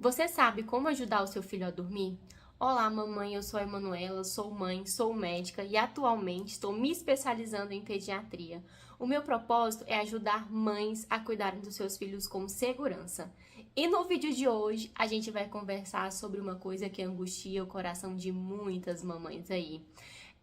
Você sabe como ajudar o seu filho a dormir? Olá, mamãe, eu sou a Emanuela, sou mãe, sou médica e atualmente estou me especializando em pediatria. O meu propósito é ajudar mães a cuidarem dos seus filhos com segurança. E no vídeo de hoje a gente vai conversar sobre uma coisa que angustia o coração de muitas mamães aí.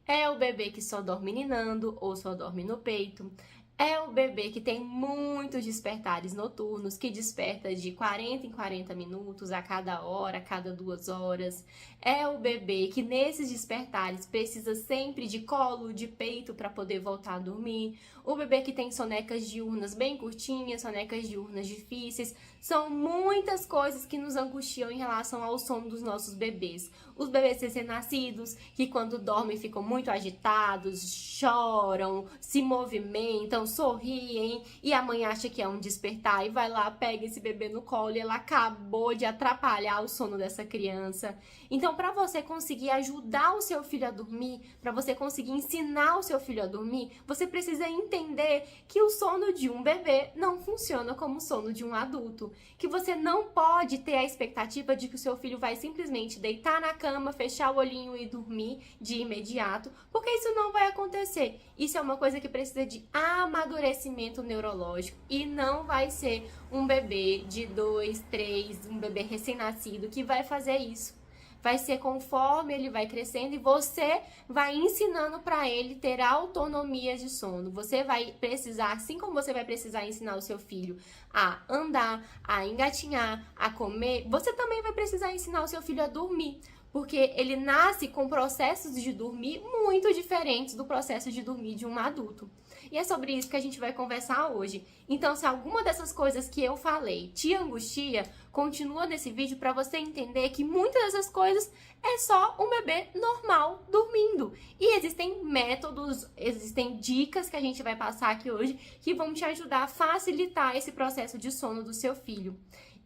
É o bebê que só dorme ninando ou só dorme no peito. É o bebê que tem muitos despertares noturnos, que desperta de 40 em 40 minutos, a cada hora, a cada 2 horas. É o bebê que nesses despertares precisa sempre de colo, de peito para poder voltar a dormir. O bebê que tem sonecas diurnas bem curtinhas, sonecas diurnas difíceis. São muitas coisas que nos angustiam em relação ao sono dos nossos bebês. Os bebês recém-nascidos, que quando dormem ficam muito agitados, choram, se movimentam, sorriem, e a mãe acha que é um despertar e vai lá, pega esse bebê no colo e ela acabou de atrapalhar o sono dessa criança. Então, para você conseguir ajudar o seu filho a dormir, para você conseguir ensinar o seu filho a dormir, você precisa entender que o sono de um bebê não funciona como o sono de um adulto. Que você não pode ter a expectativa de que o seu filho vai simplesmente deitar na cama, fechar o olhinho e dormir de imediato, porque isso não vai acontecer. Isso é uma coisa que precisa de amadurecimento neurológico e não vai ser um bebê de 2, 3, um bebê recém-nascido que vai fazer isso. Vai ser conforme ele vai crescendo e você vai ensinando para ele ter autonomia de sono. Você vai precisar, assim como você vai precisar ensinar o seu filho a andar, a engatinhar, a comer, você também vai precisar ensinar o seu filho a dormir. Porque ele nasce com processos de dormir muito diferentes do processo de dormir de um adulto. E é sobre isso que a gente vai conversar hoje. Então, se alguma dessas coisas que eu falei te angustia, continua nesse vídeo para você entender que muitas dessas coisas é só um bebê normal dormindo. E existem métodos, existem dicas que a gente vai passar aqui hoje que vão te ajudar a facilitar esse processo de sono do seu filho.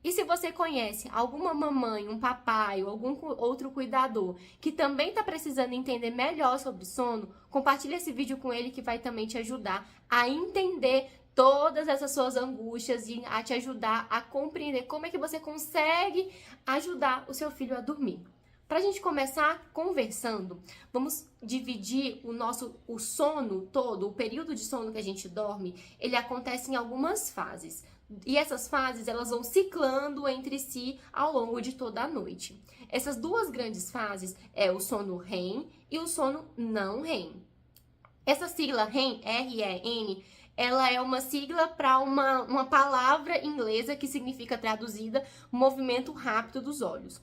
E se você conhece alguma mamãe, um papai ou algum outro cuidador que também está precisando entender melhor sobre sono, compartilhe esse vídeo com ele que vai também te ajudar a entender todas essas suas angústias e a te ajudar a compreender como é que você consegue ajudar o seu filho a dormir. Para a gente começar conversando, vamos dividir o sono todo, o período de sono que a gente dorme, ele acontece em algumas fases. E essas fases, elas vão ciclando entre si ao longo de toda a noite. Essas duas grandes fases é o sono REM e o sono não REM. Essa sigla REM, R-E-M, ela é uma sigla para uma palavra inglesa que significa traduzida movimento rápido dos olhos.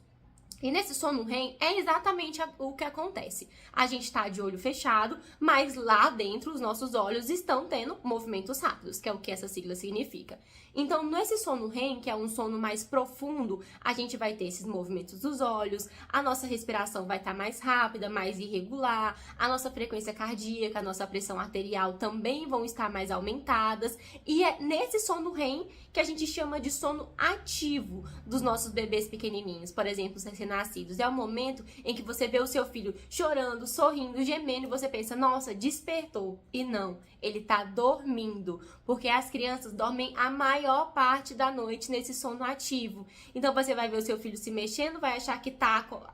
E nesse sono REM é exatamente o que acontece. A gente está de olho fechado, mas lá dentro os nossos olhos estão tendo movimentos rápidos, que é o que essa sigla significa. Então, nesse sono REM, que é um sono mais profundo, a gente vai ter esses movimentos dos olhos, a nossa respiração vai estar mais rápida, mais irregular, a nossa frequência cardíaca, a nossa pressão arterial também vão estar mais aumentadas. E é nesse sono REM que a gente chama de sono ativo dos nossos bebês pequenininhos, por exemplo, os recém-nascidos. É o momento em que você vê o seu filho chorando, sorrindo, gemendo e você pensa, nossa, despertou. E não, ele tá dormindo, porque as crianças dormem a maior parte da noite nesse sono ativo. Então você vai ver o seu filho se mexendo, vai achar que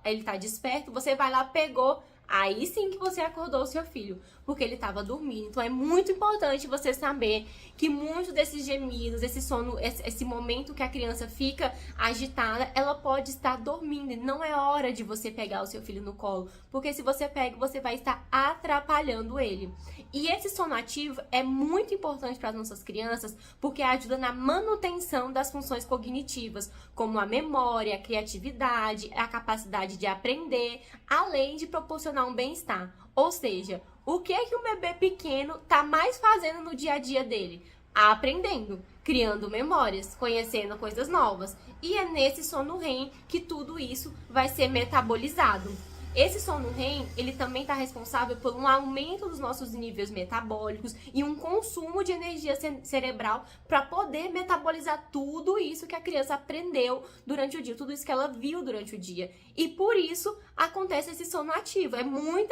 ele tá desperto, você vai lá, pegou, aí sim que você acordou o seu filho, porque ele estava dormindo. Então é muito importante você saber que muitos desses gemidos, esse sono, esse momento que a criança fica agitada, ela pode estar dormindo. E não é hora de você pegar o seu filho no colo, porque se você pega, você vai estar atrapalhando ele. E esse sono ativo é muito importante para as nossas crianças, porque ajuda na manutenção das funções cognitivas, como a memória, a criatividade, a capacidade de aprender, além de proporcionar um bem-estar. Ou seja, o que é que um bebê pequeno tá mais fazendo no dia a dia dele? Aprendendo, criando memórias, conhecendo coisas novas. E é nesse sono REM que tudo isso vai ser metabolizado. Esse sono REM, ele também está responsável por um aumento dos nossos níveis metabólicos e um consumo de energia cerebral para poder metabolizar tudo isso que a criança aprendeu durante o dia, tudo isso que ela viu durante o dia. E por isso acontece esse sono ativo.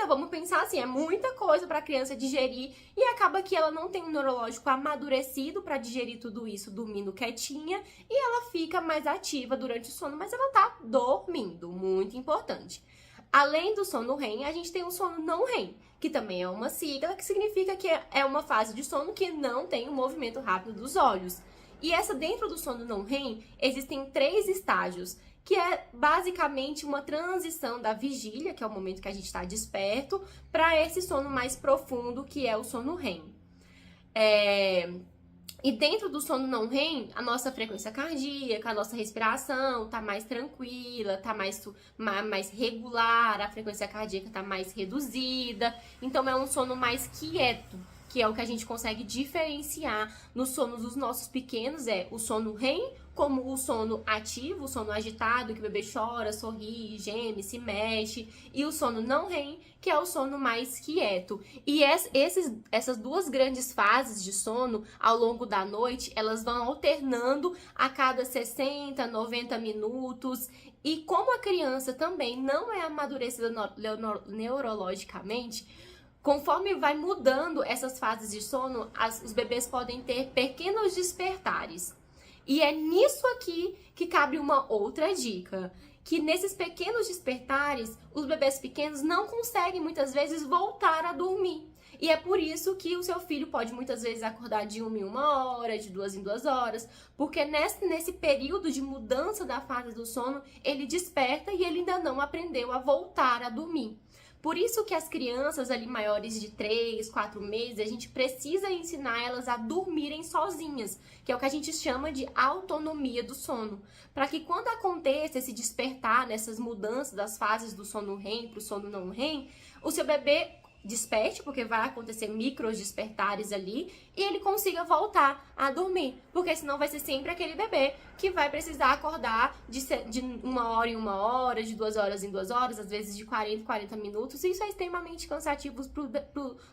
Vamos pensar assim, é muita coisa para a criança digerir e acaba que ela não tem um neurológico amadurecido para digerir tudo isso dormindo quietinha e ela fica mais ativa durante o sono, mas ela tá dormindo, muito importante. Além do sono REM, a gente tem o sono não REM, que também é uma sigla, que significa que é uma fase de sono que não tem um movimento rápido dos olhos. E dentro do sono não REM, existem 3 estágios, que é basicamente uma transição da vigília, que é o momento que a gente está desperto, para esse sono mais profundo, que é o sono REM. E dentro do sono não REM, a nossa frequência cardíaca, a nossa respiração tá mais tranquila, tá mais regular, a frequência cardíaca tá mais reduzida. Então é um sono mais quieto, que é o que a gente consegue diferenciar no sono dos nossos pequenos, o sono REM, como o sono ativo, o sono agitado, que o bebê chora, sorri, geme, se mexe, e o sono não REM, que é o sono mais quieto. E essas 2 grandes fases de sono, ao longo da noite, elas vão alternando a cada 60, 90 minutos. E como a criança também não é amadurecida neurologicamente, conforme vai mudando essas fases de sono, os bebês podem ter pequenos despertares. E é nisso aqui que cabe uma outra dica, que nesses pequenos despertares, os bebês pequenos não conseguem muitas vezes voltar a dormir. E é por isso que o seu filho pode muitas vezes acordar de 1 em 1 hora, de 2 em 2 horas, porque nesse período de mudança da fase do sono, ele desperta e ele ainda não aprendeu a voltar a dormir. Por isso que as crianças ali maiores de 3, 4 meses, a gente precisa ensinar elas a dormirem sozinhas, que é o que a gente chama de autonomia do sono. Para que quando aconteça esse despertar nessas mudanças das fases do sono REM para o sono não REM, o seu bebê desperte, porque vai acontecer micros despertares ali, e ele consiga voltar a dormir, porque senão vai ser sempre aquele bebê que vai precisar acordar de 1 hora em 1 hora, de 2 horas em 2 horas, às vezes de 40 em 40 minutos, e isso é extremamente cansativo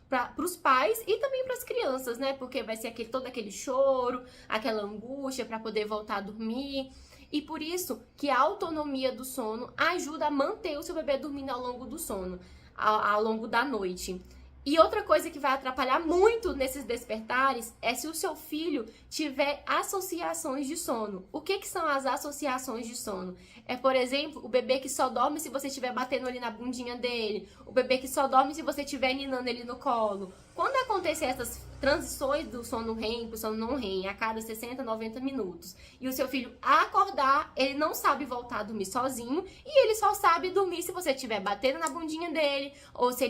para os pais e também para as crianças, né, porque vai ser todo aquele choro, aquela angústia para poder voltar a dormir. E por isso que a autonomia do sono ajuda a manter o seu bebê dormindo ao longo do sono, ao longo da noite. E outra coisa que vai atrapalhar muito nesses despertares é se o seu filho tiver associações de sono. O que são as associações de sono? É, por exemplo, o bebê que só dorme se você estiver batendo ali na bundinha dele, o bebê que só dorme se você estiver ninando ele no colo. Quando acontecer essas transições do sono REM para o sono não REM a cada 60, 90 minutos e o seu filho acordar, ele não sabe voltar a dormir sozinho e ele só sabe dormir se você estiver batendo na bundinha dele, ou se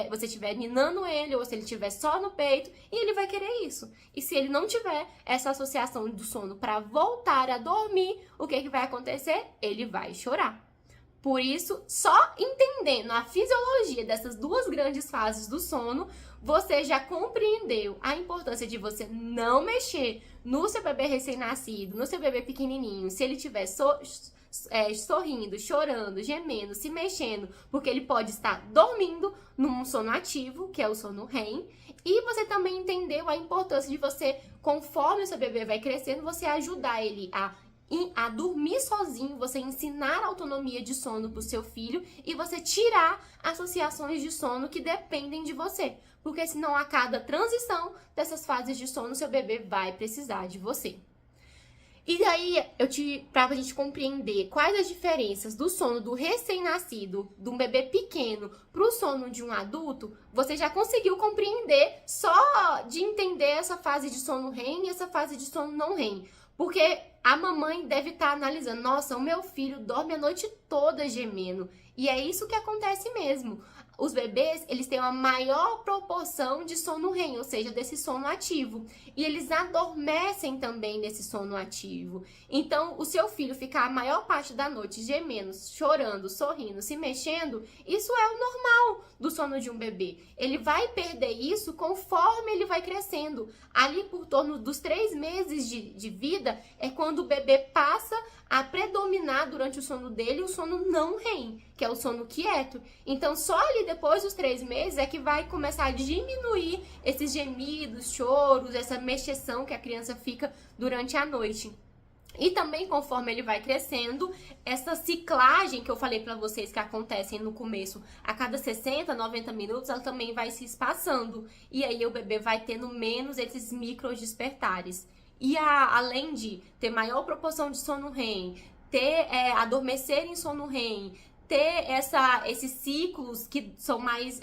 você estiver ninando ele, ou se ele estiver só no peito, e ele vai querer isso. E se ele não tiver essa associação do sono para voltar a dormir, o que vai acontecer? Ele vai chorar. Por isso, só entendendo a fisiologia dessas 2 grandes fases do sono, você já compreendeu a importância de você não mexer no seu bebê recém-nascido, no seu bebê pequenininho, se ele estiver sorrindo, chorando, gemendo, se mexendo, porque ele pode estar dormindo num sono ativo, que é o sono REM, e você também entendeu a importância de você, conforme o seu bebê vai crescendo, você ajudar ele a dormir sozinho, você ensinar a autonomia de sono para o seu filho e você tirar associações de sono que dependem de você. Porque senão a cada transição dessas fases de sono, seu bebê vai precisar de você. E aí, pra gente compreender quais as diferenças do sono do recém-nascido, de um bebê pequeno, pro sono de um adulto, você já conseguiu compreender só de entender essa fase de sono REM e essa fase de sono não REM. Porque a mamãe deve estar analisando, nossa, o meu filho dorme a noite toda gemendo. E é isso que acontece mesmo. Os bebês, eles têm uma maior proporção de sono REM, ou seja, desse sono ativo. E eles adormecem também nesse sono ativo. Então, o seu filho ficar a maior parte da noite gemendo, chorando, sorrindo, se mexendo, isso é o normal do sono de um bebê. Ele vai perder isso conforme ele vai crescendo. Ali, por torno dos 3 meses de vida, é quando o bebê passa a predominar predominar durante o sono dele o sono não REM, que é o sono quieto. Então, só ali depois dos 3 meses é que vai começar a diminuir esses gemidos, choros, essa mexeção que a criança fica durante a noite. E também, conforme ele vai crescendo, essa ciclagem que eu falei pra vocês que acontecem no começo, a cada 60, 90 minutos, ela também vai se espaçando. E aí o bebê vai tendo menos esses micro despertares. E além de ter maior proporção de sono REM, adormecer em sono REM, ter esses ciclos que são mais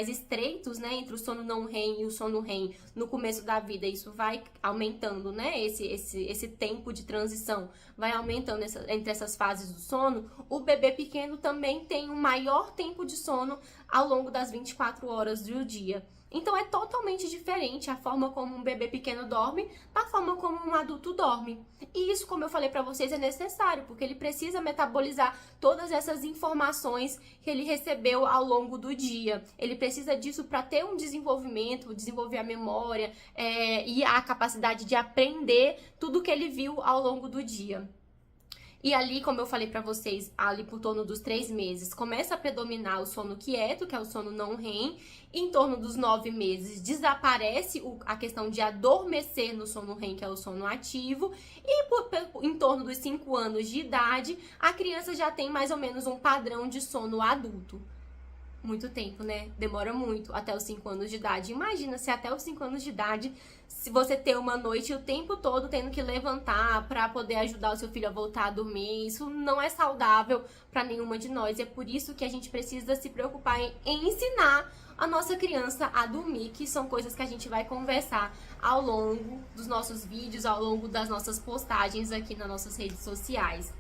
estreitos, né, entre o sono não REM e o sono REM no começo da vida, isso vai aumentando, né, esse tempo de transição vai aumentando entre essas fases do sono. O bebê pequeno também tem um maior tempo de sono ao longo das 24 horas do dia. Então é totalmente diferente a forma como um bebê pequeno dorme da forma como um adulto dorme. E isso, como eu falei pra vocês, é necessário, porque ele precisa metabolizar todas essas informações que ele recebeu ao longo do dia. Ele precisa disso para ter um desenvolvimento, desenvolver a memória e a capacidade de aprender tudo que ele viu ao longo do dia. E ali, como eu falei pra vocês, ali por torno dos 3 meses, começa a predominar o sono quieto, que é o sono não REM. Em torno dos 9 meses, desaparece a questão de adormecer no sono REM, que é o sono ativo. E em torno dos 5 anos de idade, a criança já tem mais ou menos um padrão de sono adulto. Muito tempo, né? Demora muito até os 5 anos de idade. Imagina se até os 5 anos de idade, se você ter uma noite o tempo todo tendo que levantar para poder ajudar o seu filho a voltar a dormir. Isso não é saudável para nenhuma de nós. É por isso que a gente precisa se preocupar em ensinar a nossa criança a dormir, que são coisas que a gente vai conversar ao longo dos nossos vídeos, ao longo das nossas postagens aqui nas nossas redes sociais.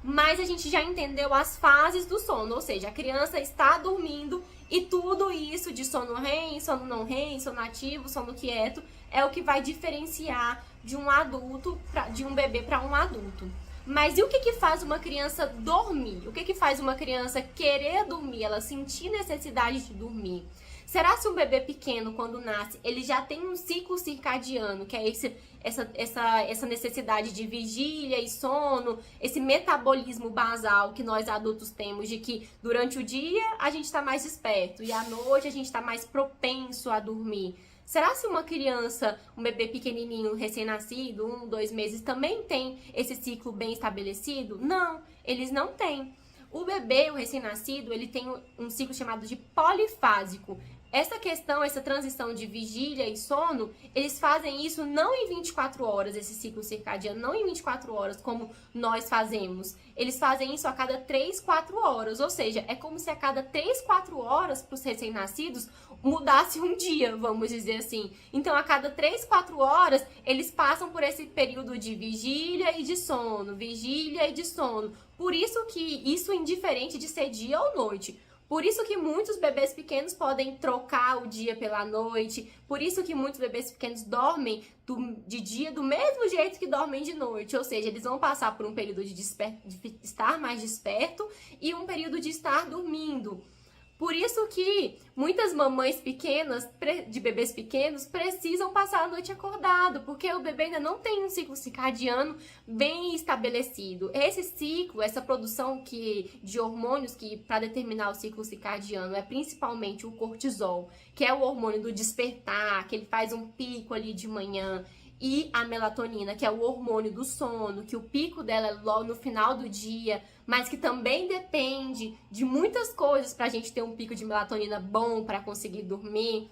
Mas a gente já entendeu as fases do sono, ou seja, a criança está dormindo e tudo isso de sono REM, sono não REM, sono ativo, sono quieto, é o que vai diferenciar de um adulto, de um bebê para um adulto. Mas e o que faz uma criança dormir? O que faz uma criança querer dormir, ela sentir necessidade de dormir? Será se um bebê pequeno, quando nasce, ele já tem um ciclo circadiano, que é essa necessidade de vigília e sono, esse metabolismo basal que nós adultos temos, de que durante o dia a gente está mais desperto e à noite a gente está mais propenso a dormir? Será se uma criança, um bebê pequenininho, recém-nascido, 1, 2 meses, também tem esse ciclo bem estabelecido? Não, eles não têm. O bebê, o recém-nascido, ele tem um ciclo chamado de polifásico. Essa questão, essa transição de vigília e sono, eles fazem isso não em 24 horas, esse ciclo circadiano, não em 24 horas, como nós fazemos. Eles fazem isso a cada 3, 4 horas, ou seja, é como se a cada 3, 4 horas para os recém-nascidos mudasse um dia, vamos dizer assim. Então, a cada 3, 4 horas, eles passam por esse período de vigília e de sono, vigília e de sono. Por isso que isso é indiferente de ser dia ou noite. Por isso que muitos bebês pequenos podem trocar o dia pela noite. Por isso que muitos bebês pequenos dormem de dia do mesmo jeito que dormem de noite. Ou seja, eles vão passar por um período de estar mais desperto e um período de estar dormindo. Por isso que muitas mamães pequenas, de bebês pequenos, precisam passar a noite acordado, porque o bebê ainda não tem um ciclo circadiano bem estabelecido. Esse ciclo, essa produção de hormônios que para determinar o ciclo circadiano é principalmente o cortisol, que é o hormônio do despertar, que ele faz um pico ali de manhã, e a melatonina, que é o hormônio do sono, que o pico dela é logo no final do dia, mas que também depende de muitas coisas para a gente ter um pico de melatonina bom para conseguir dormir.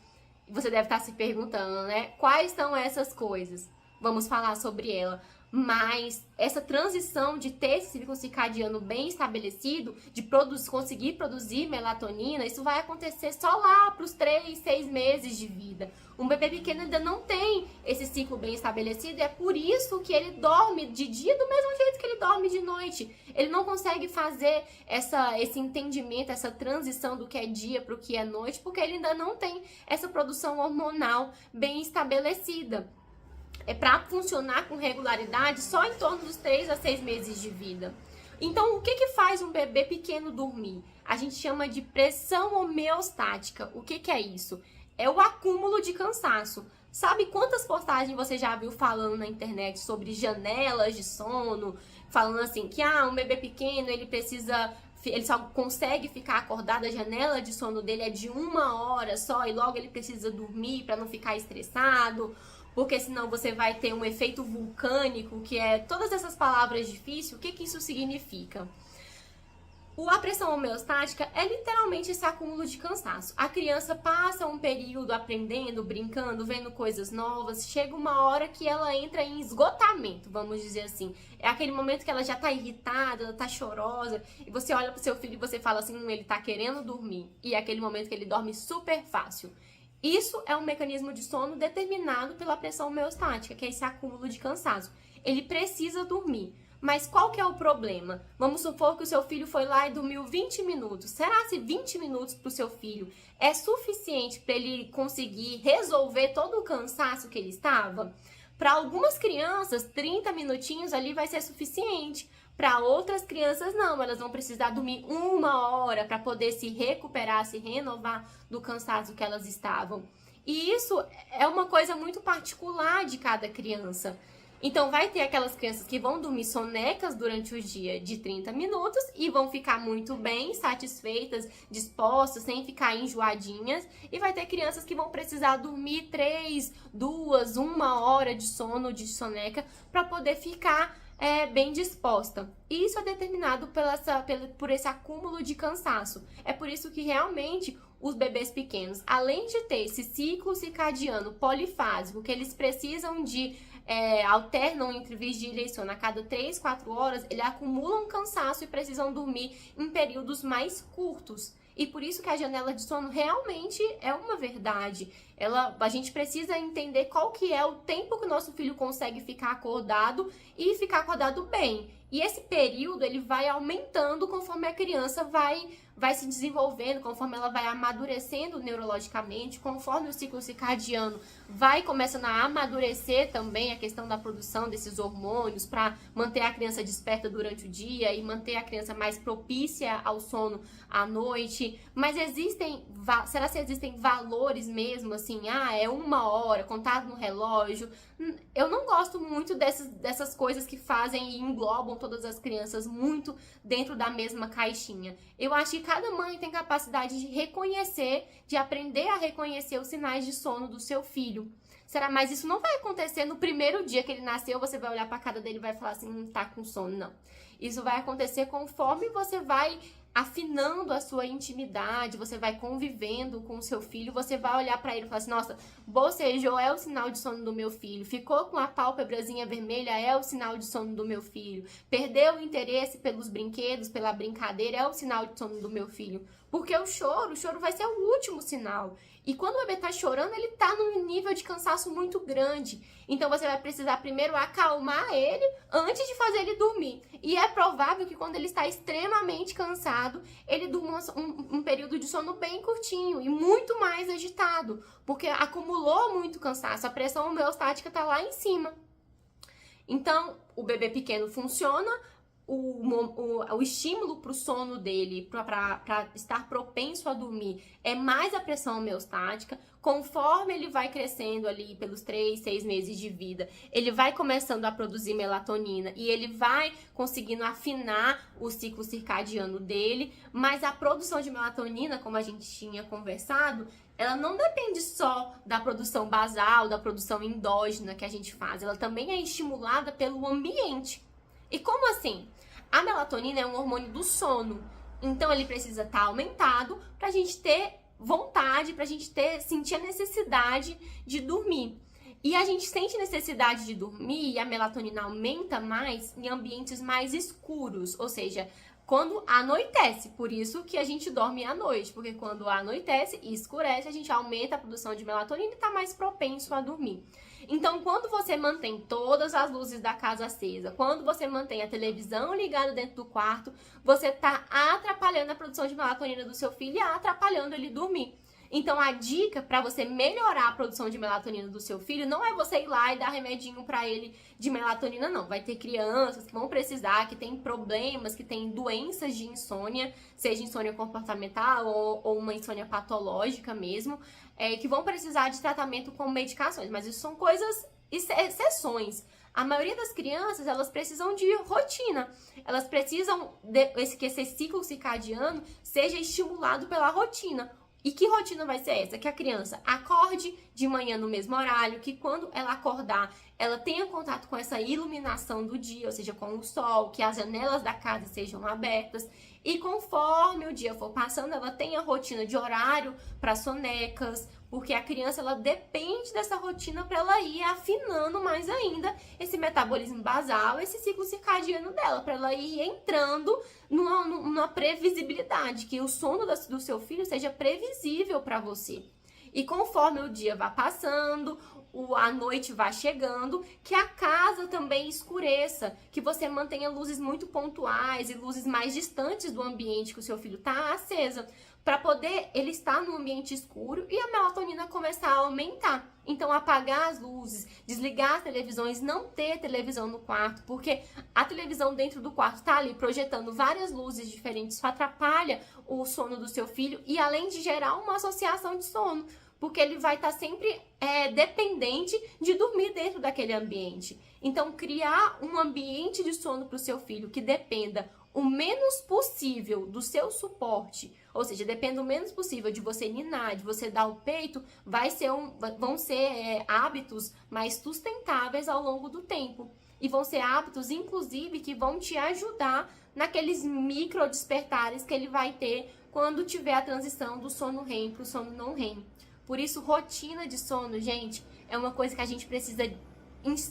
Você deve estar se perguntando, né? Quais são essas coisas? Vamos falar sobre ela. Mas essa transição de ter esse ciclo circadiano bem estabelecido, de conseguir produzir melatonina, isso vai acontecer só lá para os 3, 6 meses de vida. Um bebê pequeno ainda não tem esse ciclo bem estabelecido e é por isso que ele dorme de dia do mesmo jeito que ele dorme de noite. Ele não consegue fazer esse entendimento, essa transição do que é dia para o que é noite, porque ele ainda não tem essa produção hormonal bem estabelecida. É para funcionar com regularidade só em torno dos 3 a 6 meses de vida. Então, o que faz um bebê pequeno dormir? A gente chama de pressão homeostática. O que é isso? É o acúmulo de cansaço. Sabe quantas postagens você já viu falando na internet sobre janelas de sono, falando assim que um bebê pequeno, ele só consegue ficar acordado, a janela de sono dele é de 1 hora só e logo ele precisa dormir para não ficar estressado, porque senão você vai ter um efeito vulcânico, que é todas essas palavras difíceis. O que que isso significa? A pressão homeostática é literalmente esse acúmulo de cansaço. A criança passa um período aprendendo, brincando, vendo coisas novas, chega uma hora que ela entra em esgotamento, vamos dizer assim. É aquele momento que ela já tá irritada, ela tá chorosa, e você olha pro seu filho e você fala assim, ele tá querendo dormir. E é aquele momento que ele dorme super fácil. Isso é um mecanismo de sono determinado pela pressão homeostática, que é esse acúmulo de cansaço. Ele precisa dormir. Mas qual que é o problema? Vamos supor que o seu filho foi lá e dormiu 20 minutos. Será que 20 minutos para o seu filho é suficiente para ele conseguir resolver todo o cansaço que ele estava? Para algumas crianças, 30 minutinhos ali vai ser suficiente. Para outras crianças, não. Elas vão precisar dormir 1 hora para poder se recuperar, se renovar do cansaço que elas estavam. E isso é uma coisa muito particular de cada criança. Então, vai ter aquelas crianças que vão dormir sonecas durante o dia de 30 minutos e vão ficar muito bem, satisfeitas, dispostas, sem ficar enjoadinhas. E vai ter crianças que vão precisar dormir 3, 2, 1 hora de sono, de soneca, para poder ficar bem disposta. E isso é determinado por esse acúmulo de cansaço. É por isso que realmente os bebês pequenos, além de ter esse ciclo circadiano polifásico, que eles precisam alternam entre vigília e sono a cada 3, 4 horas, eles acumulam cansaço e precisam dormir em períodos mais curtos. E por isso que a janela de sono realmente é uma verdade. A gente precisa entender qual que é o tempo que o nosso filho consegue ficar acordado e ficar acordado bem. E esse período ele vai aumentando conforme a criança vai se desenvolvendo, conforme ela vai amadurecendo neurologicamente, conforme o ciclo circadiano vai começando a amadurecer também a questão da produção desses hormônios para manter a criança desperta durante o dia e manter a criança mais propícia ao sono à noite. Mas será que existem valores mesmo, assim, é 1 hora, contado no relógio? Eu não gosto muito dessas coisas que fazem e englobam todas as crianças muito dentro da mesma caixinha. Eu acho que cada mãe tem capacidade de reconhecer, de aprender a reconhecer os sinais de sono do seu filho. Mas isso não vai acontecer no primeiro dia que ele nasceu, você vai olhar para a cara dele e vai falar assim, tá com sono, não. Isso vai acontecer conforme você vai afinando a sua intimidade, você vai convivendo com o seu filho, você vai olhar para ele e falar assim, nossa, bocejou, é o sinal de sono do meu filho, ficou com a pálpebrazinha vermelha, é o sinal de sono do meu filho, perdeu o interesse pelos brinquedos, pela brincadeira, é o sinal de sono do meu filho. Porque o choro vai ser o último sinal. E quando o bebê tá chorando, ele tá num nível de cansaço muito grande. Então você vai precisar primeiro acalmar ele antes de fazer ele dormir. E é provável que quando ele está extremamente cansado, ele durma um período de sono bem curtinho e muito mais agitado. Porque acumulou muito cansaço, a pressão homeostática tá lá em cima. Então, o bebê pequeno funciona, o estímulo para o sono dele, para estar propenso a dormir, é mais a pressão homeostática. Conforme ele vai crescendo ali pelos 3, 6 meses de vida, ele vai começando a produzir melatonina e ele vai conseguindo afinar o ciclo circadiano dele, mas a produção de melatonina, como a gente tinha conversado, ela não depende só da produção basal, da produção endógena que a gente faz, ela também é estimulada pelo ambiente. E como assim? A melatonina é um hormônio do sono, então ele precisa estar aumentado para a gente ter vontade, para a gente sentir a necessidade de dormir. E a gente sente necessidade de dormir e a melatonina aumenta mais em ambientes mais escuros, ou seja, quando anoitece, por isso que a gente dorme à noite, porque quando anoitece e escurece, a gente aumenta a produção de melatonina e está mais propenso a dormir. Então, quando você mantém todas as luzes da casa acesa, quando você mantém a televisão ligada dentro do quarto, você está atrapalhando a produção de melatonina do seu filho e atrapalhando ele dormir. Então, a dica para você melhorar a produção de melatonina do seu filho não é você ir lá e dar remedinho para ele de melatonina, não. Vai ter crianças que vão precisar, que têm problemas, que têm doenças de insônia, seja insônia comportamental ou uma insônia patológica mesmo, que vão precisar de tratamento com medicações. Mas isso são coisas, exceções. A maioria das crianças, elas precisam de rotina. Elas precisam que esse ciclo circadiano seja estimulado pela rotina. E que rotina vai ser essa? Que a criança acorde de manhã no mesmo horário, que quando ela acordar, ela tenha contato com essa iluminação do dia, ou seja, com o sol, que as janelas da casa sejam abertas. E conforme o dia for passando, ela tenha rotina de horário para sonecas, porque a criança ela depende dessa rotina para ela ir afinando mais ainda esse metabolismo basal, esse ciclo circadiano dela, para ela ir entrando numa previsibilidade, que o sono do seu filho seja previsível para você. E conforme o dia vai passando, a noite vai chegando, que a casa também escureça, que você mantenha luzes muito pontuais e luzes mais distantes do ambiente que o seu filho está acesa, para poder ele estar no ambiente escuro e a melatonina começar a aumentar. Então, apagar as luzes, desligar as televisões, não ter televisão no quarto, porque a televisão dentro do quarto está ali projetando várias luzes diferentes, isso atrapalha o sono do seu filho e além de gerar uma associação de sono, porque ele vai estar sempre dependente de dormir dentro daquele ambiente. Então, criar um ambiente de sono para o seu filho que dependa o menos possível do seu suporte, ou seja, dependa o menos possível de você ninar, de você dar o peito, vão ser hábitos mais sustentáveis ao longo do tempo. E vão ser hábitos, inclusive, que vão te ajudar naqueles micro despertares que ele vai ter quando tiver a transição do sono REM para o sono não REM. Por isso, rotina de sono, gente, é uma coisa que a gente precisa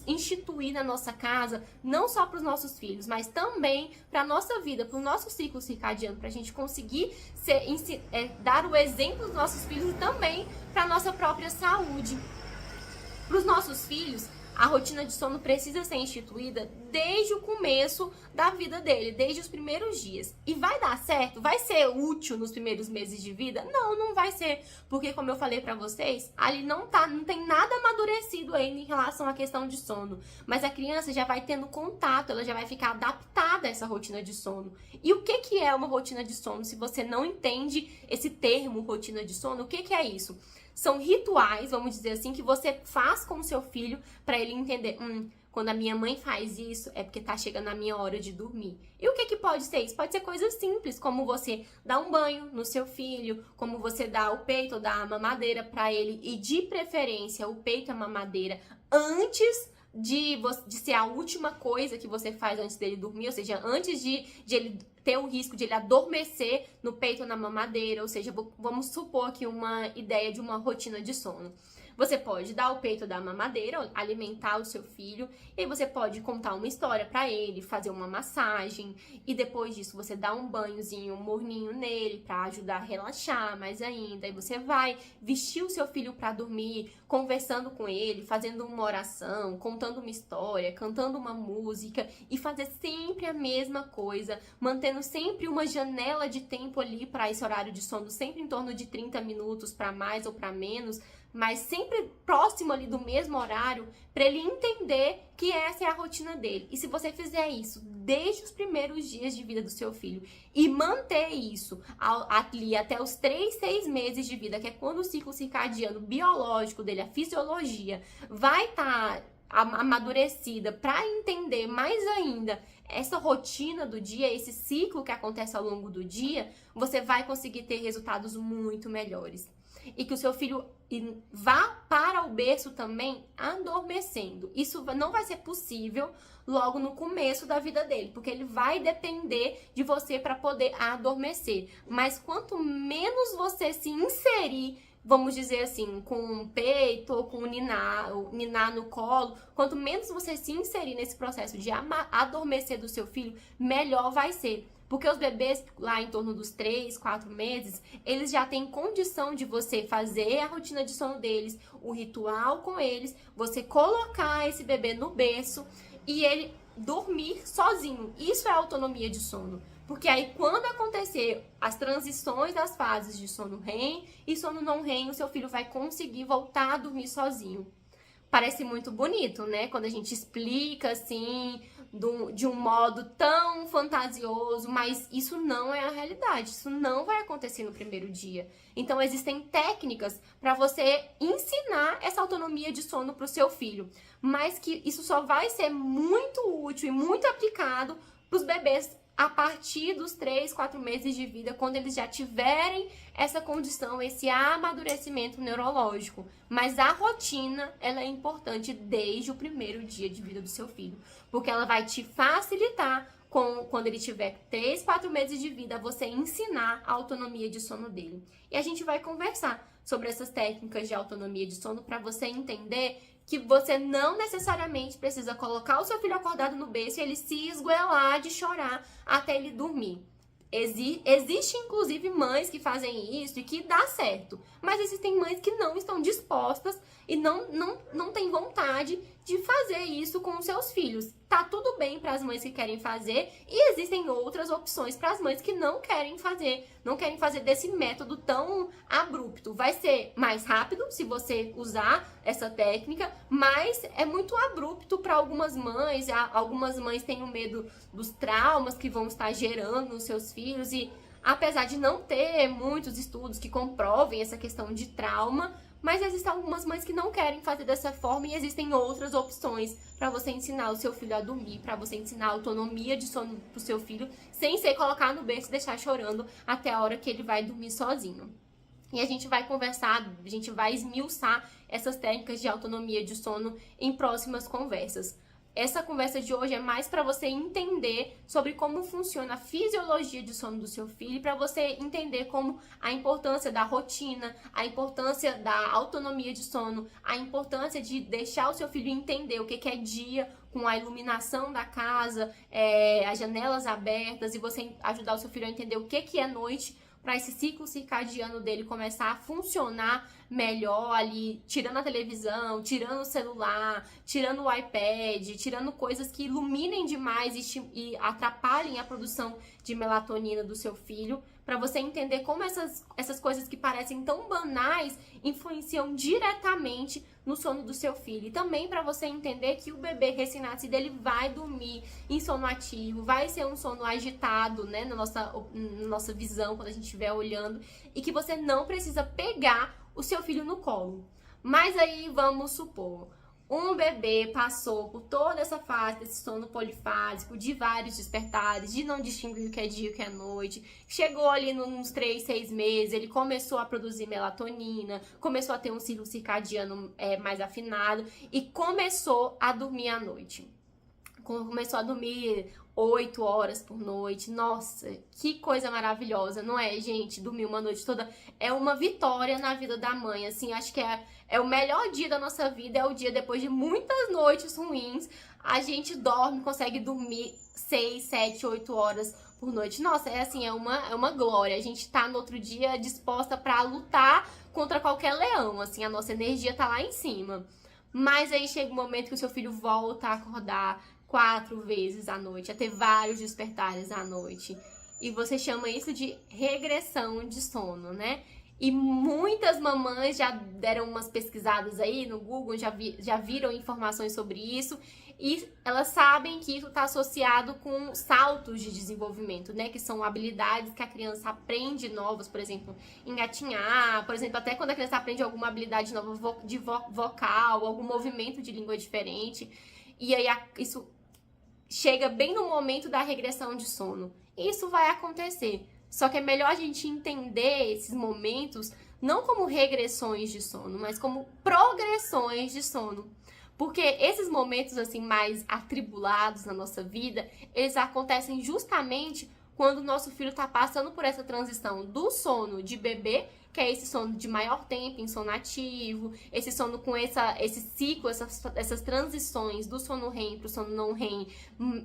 instituir na nossa casa, não só para os nossos filhos, mas também para a nossa vida, para o nosso ciclo circadiano, para a gente conseguir dar o exemplo dos nossos filhos e também para a nossa própria saúde. Para os nossos filhos, a rotina de sono precisa ser instituída desde o começo da vida dele, desde os primeiros dias. E vai dar certo? Vai ser útil nos primeiros meses de vida? Não, não vai ser. Porque, como eu falei pra vocês, ali não tem nada amadurecido ainda em relação à questão de sono. Mas a criança já vai tendo contato, ela já vai ficar adaptada a essa rotina de sono. E o que é uma rotina de sono? Se você não entende esse termo, rotina de sono, o que é isso? São rituais, vamos dizer assim, que você faz com o seu filho para ele entender, quando a minha mãe faz isso, é porque tá chegando a minha hora de dormir. E o que pode ser isso? Pode ser coisas simples, como você dar um banho no seu filho, como você dar o peito ou dar a mamadeira para ele, e de preferência o peito e a mamadeira antes de ser a última coisa que você faz antes dele dormir, ou seja, antes de ele ter o risco de ele adormecer no peito ou na mamadeira, ou seja, vamos supor aqui uma ideia de uma rotina de sono. Você pode dar o peito da mamadeira, alimentar o seu filho, e aí você pode contar uma história para ele, fazer uma massagem, e depois disso você dá um banhozinho, um morninho nele para ajudar a relaxar mais ainda. Aí você vai vestir o seu filho para dormir, conversando com ele, fazendo uma oração, contando uma história, cantando uma música, e fazer sempre a mesma coisa, mantendo sempre uma janela de tempo ali para esse horário de sono, sempre em torno de 30 minutos para mais ou para menos, mas sempre próximo ali do mesmo horário, para ele entender que essa é a rotina dele. E se você fizer isso desde os primeiros dias de vida do seu filho e manter isso ali até os 3, 6 meses de vida, que é quando o ciclo circadiano biológico dele, a fisiologia, vai estar amadurecida para entender mais ainda essa rotina do dia, esse ciclo que acontece ao longo do dia, você vai conseguir ter resultados muito melhores. E que o seu filho vá para o berço também adormecendo. Isso não vai ser possível logo no começo da vida dele, porque ele vai depender de você para poder adormecer. Mas quanto menos você se inserir, vamos dizer assim, com um peito ou com um ninar no colo, quanto menos você se inserir nesse processo de adormecer do seu filho, melhor vai ser. Porque os bebês lá em torno dos 3, 4 meses, eles já têm condição de você fazer a rotina de sono deles, o ritual com eles, você colocar esse bebê no berço e ele dormir sozinho. Isso é autonomia de sono. Porque aí quando acontecer as transições das fases de sono REM e sono não REM, o seu filho vai conseguir voltar a dormir sozinho. Parece muito bonito, né? Quando a gente explica assim, de um modo tão fantasioso, mas isso não é a realidade. Isso não vai acontecer no primeiro dia. Então, existem técnicas para você ensinar essa autonomia de sono para o seu filho, mas que isso só vai ser muito útil e muito aplicado para os bebês a partir dos 3, 4 meses de vida, quando eles já tiverem essa condição, esse amadurecimento neurológico. Mas a rotina, ela é importante desde o primeiro dia de vida do seu filho, porque ela vai te facilitar quando ele tiver 3, 4 meses de vida, você ensinar a autonomia de sono dele. E a gente vai conversar sobre essas técnicas de autonomia de sono para você entender que você não necessariamente precisa colocar o seu filho acordado no berço e ele se esgoelar de chorar até ele dormir. Existe, inclusive, mães que fazem isso e que dá certo. Mas existem mães que não estão dispostas e não têm vontade de fazer isso com os seus filhos. Tá tudo bem para as mães que querem fazer e existem outras opções para as mães que não querem fazer desse método tão abrupto. Vai ser mais rápido se você usar essa técnica, mas é muito abrupto para algumas mães. Algumas mães têm o medo dos traumas que vão estar gerando nos seus filhos e apesar de não ter muitos estudos que comprovem essa questão de trauma, mas existem algumas mães que não querem fazer dessa forma e existem outras opções para você ensinar o seu filho a dormir, para você ensinar a autonomia de sono pro seu filho, sem ser colocar no berço e deixar chorando até a hora que ele vai dormir sozinho. E a gente vai conversar, a gente vai esmiuçar essas técnicas de autonomia de sono em próximas conversas. Essa conversa de hoje é mais para você entender sobre como funciona a fisiologia de sono do seu filho, para você entender como a importância da rotina, a importância da autonomia de sono, a importância de deixar o seu filho entender o que é dia com a iluminação da casa, as janelas abertas, e você ajudar o seu filho a entender o que é noite, para esse ciclo circadiano dele começar a funcionar melhor ali, tirando a televisão, tirando o celular, tirando o iPad, tirando coisas que iluminem demais e atrapalhem a produção de melatonina do seu filho, para você entender como essas coisas que parecem tão banais influenciam diretamente no sono do seu filho. E também para você entender que o bebê recém-nascido ele vai dormir em sono ativo, vai ser um sono agitado, né, na nossa visão quando a gente estiver olhando, e que você não precisa pegar o seu filho no colo. Mas aí vamos supor, um bebê passou por toda essa fase desse sono polifásico, de vários despertares, de não distinguir o que é dia e o que é noite. Chegou ali nos 3, 6 meses, ele começou a produzir melatonina, começou a ter um ciclo circadiano mais afinado e começou a dormir à noite. Começou a dormir 8 horas por noite. Nossa, que coisa maravilhosa, não é, gente? Dormir uma noite toda é uma vitória na vida da mãe, assim, acho que é o melhor dia da nossa vida, é o dia depois de muitas noites ruins, a gente dorme, consegue dormir 6, 7, 8 horas por noite. Nossa, é uma glória, a gente tá no outro dia disposta pra lutar contra qualquer leão, assim, a nossa energia tá lá em cima. Mas aí chega um momento que o seu filho volta a acordar 4 vezes à noite, a ter vários despertares à noite. E você chama isso de regressão de sono, né? E muitas mamães já deram umas pesquisadas aí no Google, já viram informações sobre isso. E elas sabem que isso está associado com saltos de desenvolvimento, né? Que são habilidades que a criança aprende novas, por exemplo, engatinhar, por exemplo, até quando a criança aprende alguma habilidade nova de vocal, algum movimento de língua diferente. E aí isso chega bem no momento da regressão de sono. Isso vai acontecer. Só que é melhor a gente entender esses momentos não como regressões de sono, mas como progressões de sono. Porque esses momentos assim mais atribulados na nossa vida, eles acontecem justamente quando o nosso filho está passando por essa transição do sono de bebê, que é esse sono de maior tempo em sono ativo, esse sono com esse ciclo, essas transições do sono REM para o sono não REM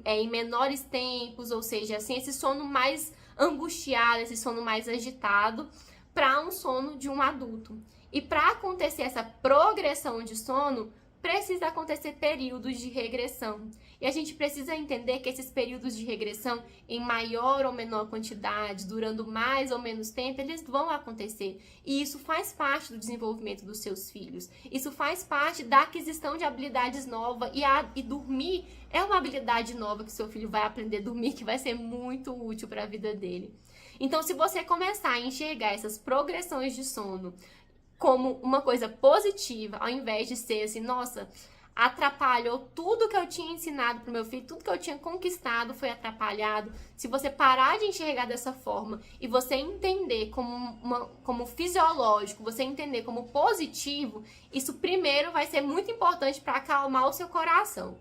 em menores tempos, ou seja, assim, esse sono mais angustiado, esse sono mais agitado, para um sono de um adulto. E para acontecer essa progressão de sono, precisa acontecer períodos de regressão. E a gente precisa entender que esses períodos de regressão, em maior ou menor quantidade, durando mais ou menos tempo, eles vão acontecer. E isso faz parte do desenvolvimento dos seus filhos. Isso faz parte da aquisição de habilidades novas. E dormir é uma habilidade nova que seu filho vai aprender a dormir, que vai ser muito útil para a vida dele. Então, se você começar a enxergar essas progressões de sono como uma coisa positiva, ao invés de ser assim, nossa, atrapalhou tudo que eu tinha ensinado pro meu filho, tudo que eu tinha conquistado foi atrapalhado. Se você parar de enxergar dessa forma e você entender como fisiológico, você entender como positivo, isso primeiro vai ser muito importante para acalmar o seu coração.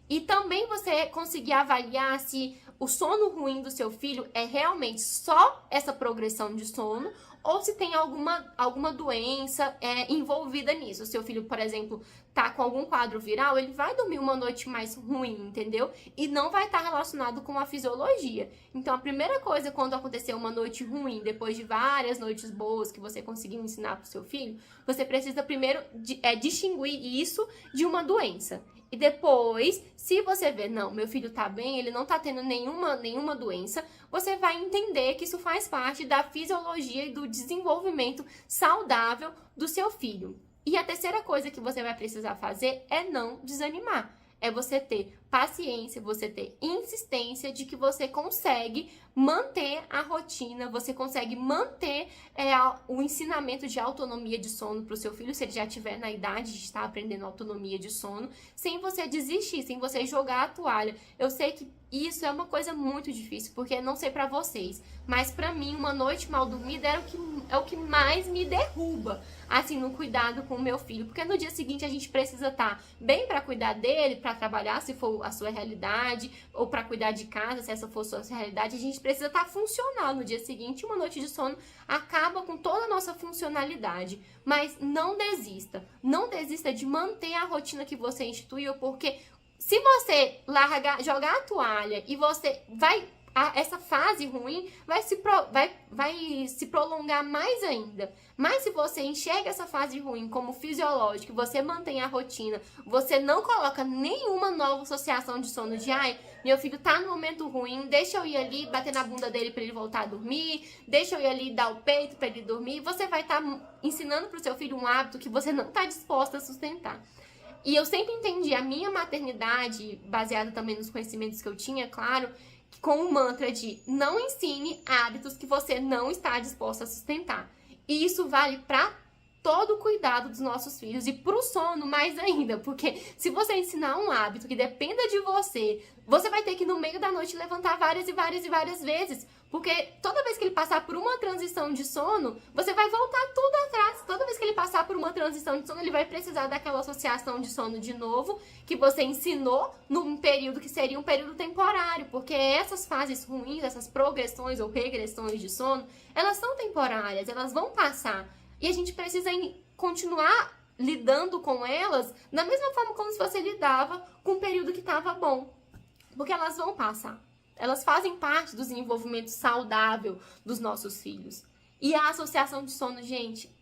E também você conseguir avaliar se o sono ruim do seu filho é realmente só essa progressão de sono ou se tem alguma doença envolvida nisso. O seu filho, por exemplo, tá com algum quadro viral, ele vai dormir uma noite mais ruim, entendeu? E não vai estar relacionado com a fisiologia. Então, a primeira coisa quando acontecer uma noite ruim, depois de várias noites boas que você conseguiu ensinar pro seu filho, você precisa primeiro distinguir isso de uma doença. E depois, se você ver, não, meu filho tá bem, ele não tá tendo nenhuma doença, você vai entender que isso faz parte da fisiologia e do desenvolvimento saudável do seu filho. E a terceira coisa que você vai precisar fazer é não desanimar. É você ter paciência, você ter insistência de que você consegue manter a rotina, você consegue manter o ensinamento de autonomia de sono para o seu filho, se ele já estiver na idade de estar aprendendo autonomia de sono, sem você desistir, sem você jogar a toalha. Eu sei que isso é uma coisa muito difícil, porque não sei para vocês, mas para mim uma noite mal dormida é o que mais me derruba, assim, no cuidado com o meu filho, porque no dia seguinte a gente precisa estar bem para cuidar dele, para trabalhar, se for a sua realidade, ou para cuidar de casa, se essa for a sua realidade, a gente precisa estar funcional no dia seguinte. Uma noite de sono acaba com toda a nossa funcionalidade, mas não desista de manter a rotina que você instituiu, porque se você jogar a toalha e você essa fase ruim vai se prolongar mais ainda. Mas se você enxerga essa fase ruim como fisiológica, você mantém a rotina, você não coloca nenhuma nova associação de sono de ai, meu filho tá no momento ruim, deixa eu ir ali bater na bunda dele para ele voltar a dormir, deixa eu ir ali dar o peito para ele dormir, você vai estar ensinando pro seu filho um hábito que você não tá disposta a sustentar. E eu sempre entendi a minha maternidade, baseada também nos conhecimentos que eu tinha, claro, com o mantra de não ensine hábitos que você não está disposto a sustentar. E isso vale para todo o cuidado dos nossos filhos e pro sono mais ainda, porque se você ensinar um hábito que dependa de você, você vai ter que no meio da noite levantar várias e várias vezes, porque toda vez que ele passar por uma transição de sono, você vai voltar tudo atrás. Toda vez que ele passar por uma transição de sono, ele vai precisar daquela associação de sono de novo, que você ensinou num período que seria um período temporário, porque essas fases ruins, essas progressões ou regressões de sono, elas são temporárias, elas vão passar. E a gente precisa continuar lidando com elas da mesma forma como se você lidava com o período que estava bom, porque elas vão passar. Elas fazem parte do desenvolvimento saudável dos nossos filhos. E a associação de sono, gente,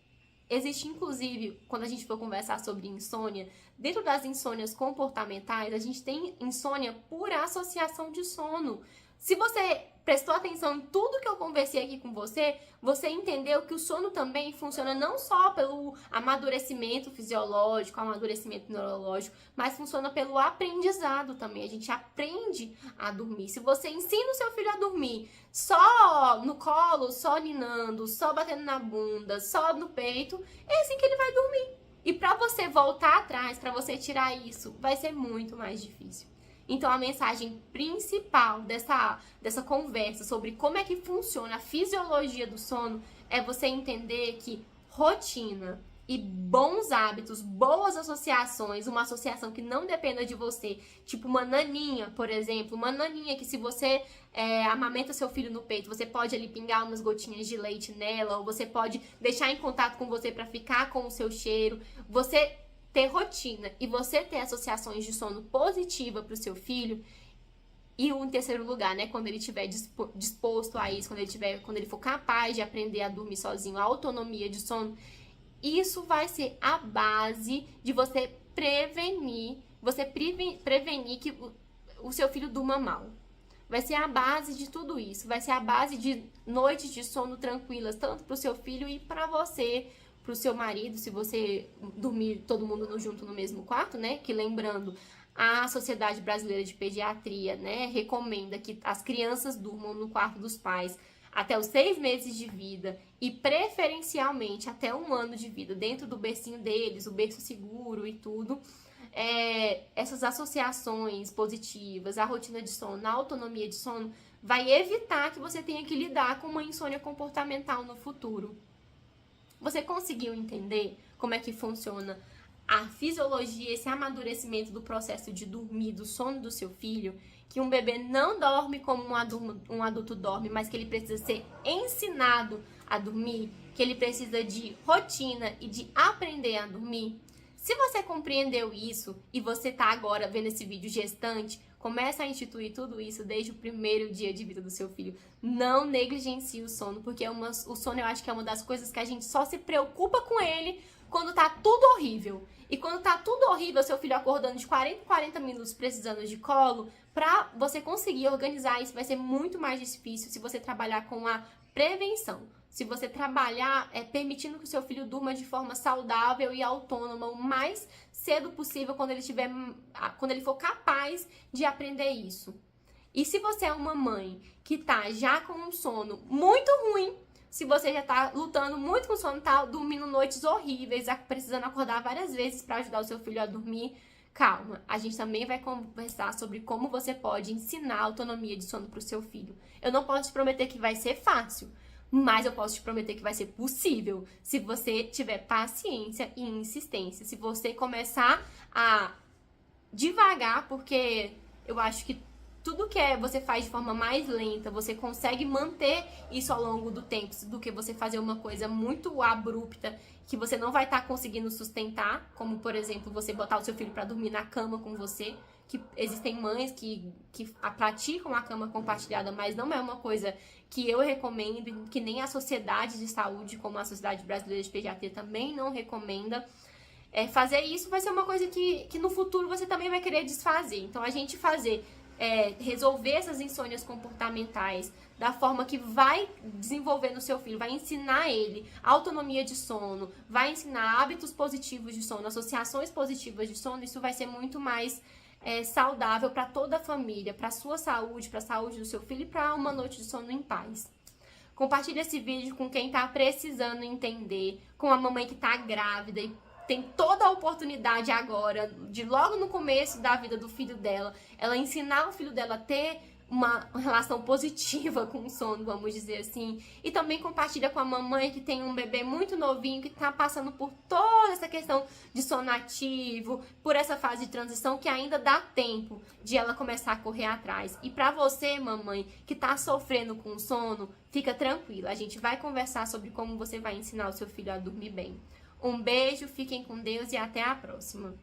existe inclusive, quando a gente for conversar sobre insônia, dentro das insônias comportamentais, a gente tem insônia por associação de sono. Se você prestou atenção em tudo que eu conversei aqui com você, você entendeu que o sono também funciona não só pelo amadurecimento fisiológico, amadurecimento neurológico, mas funciona pelo aprendizado também. A gente aprende a dormir. Se você ensina o seu filho a dormir só no colo, só ninando, só batendo na bunda, só no peito, é assim que ele vai dormir. E para você voltar atrás, para você tirar isso, vai ser muito mais difícil. Então, a mensagem principal dessa conversa sobre como é que funciona a fisiologia do sono é você entender que rotina e bons hábitos, boas associações, uma associação que não dependa de você, tipo uma naninha, por exemplo, uma naninha que se você amamenta seu filho no peito, você pode ali pingar umas gotinhas de leite nela, ou você pode deixar em contato com você para ficar com o seu cheiro, você ter rotina e você ter associações de sono positiva para o seu filho. E em terceiro lugar, né, quando ele estiver disposto a isso, quando ele for capaz de aprender a dormir sozinho, a autonomia de sono, isso vai ser a base de você prevenir que o seu filho durma mal. Vai ser a base de tudo isso. Vai ser a base de noites de sono tranquilas, tanto para o seu filho e para você, para o seu marido, se você dormir todo mundo junto no mesmo quarto, né? Que lembrando, a Sociedade Brasileira de Pediatria, né, recomenda que as crianças durmam no quarto dos pais até os 6 meses de vida e preferencialmente até 1 ano de vida, dentro do bercinho deles, o berço seguro e tudo. Essas associações positivas, a rotina de sono, a autonomia de sono, vai evitar que você tenha que lidar com uma insônia comportamental no futuro. Você conseguiu entender como é que funciona a fisiologia, esse amadurecimento do processo de dormir, do sono do seu filho? Que um bebê não dorme como um adulto dorme, mas que ele precisa ser ensinado a dormir, que ele precisa de rotina e de aprender a dormir? Se você compreendeu isso e você está agora vendo esse vídeo gestante, começa a instituir tudo isso desde o primeiro dia de vida do seu filho. Não negligencie o sono, porque o sono eu acho que é uma das coisas que a gente só se preocupa com ele quando tá tudo horrível. E quando tá tudo horrível, seu filho acordando de 40 em 40 minutos precisando de colo, pra você conseguir organizar isso vai ser muito mais difícil se você trabalhar com a prevenção. Se você trabalhar permitindo que o seu filho durma de forma saudável e autônoma o mais cedo possível quando ele for capaz de aprender isso. E se você é uma mãe que tá já com um sono muito ruim, se você já tá lutando muito com sono, tá dormindo noites horríveis, precisando acordar várias vezes para ajudar o seu filho a dormir, calma. A gente também vai conversar sobre como você pode ensinar a autonomia de sono pro seu filho. Eu não posso te prometer que vai ser fácil, mas eu posso te prometer que vai ser possível se você tiver paciência e insistência. Se você começar a devagar, porque eu acho que tudo que você faz de forma mais lenta, você consegue manter isso ao longo do tempo, do que você fazer uma coisa muito abrupta que você não vai estar conseguindo sustentar, como, por exemplo, você botar o seu filho para dormir na cama com você, que existem mães que praticam a cama compartilhada, mas não é uma coisa que eu recomendo, que nem a Sociedade de Saúde, como a Sociedade Brasileira de Pediatria, também não recomenda. Fazer isso vai ser uma coisa que no futuro você também vai querer desfazer. Então, a gente resolver essas insônias comportamentais da forma que vai desenvolver no seu filho, vai ensinar ele autonomia de sono, vai ensinar hábitos positivos de sono, associações positivas de sono, isso vai ser muito mais saudável para toda a família, para a sua saúde, para a saúde do seu filho e para uma noite de sono em paz. Compartilhe esse vídeo com quem está precisando entender, com a mamãe que está grávida e tem toda a oportunidade agora, de logo no começo da vida do filho dela, ela ensinar o filho dela a ter uma relação positiva com o sono, vamos dizer assim. E também compartilha com a mamãe que tem um bebê muito novinho, que está passando por toda essa questão de sono ativo, por essa fase de transição, que ainda dá tempo de ela começar a correr atrás. E para você, mamãe, que está sofrendo com o sono, fica tranquila. A gente vai conversar sobre como você vai ensinar o seu filho a dormir bem. Um beijo, fiquem com Deus e até a próxima.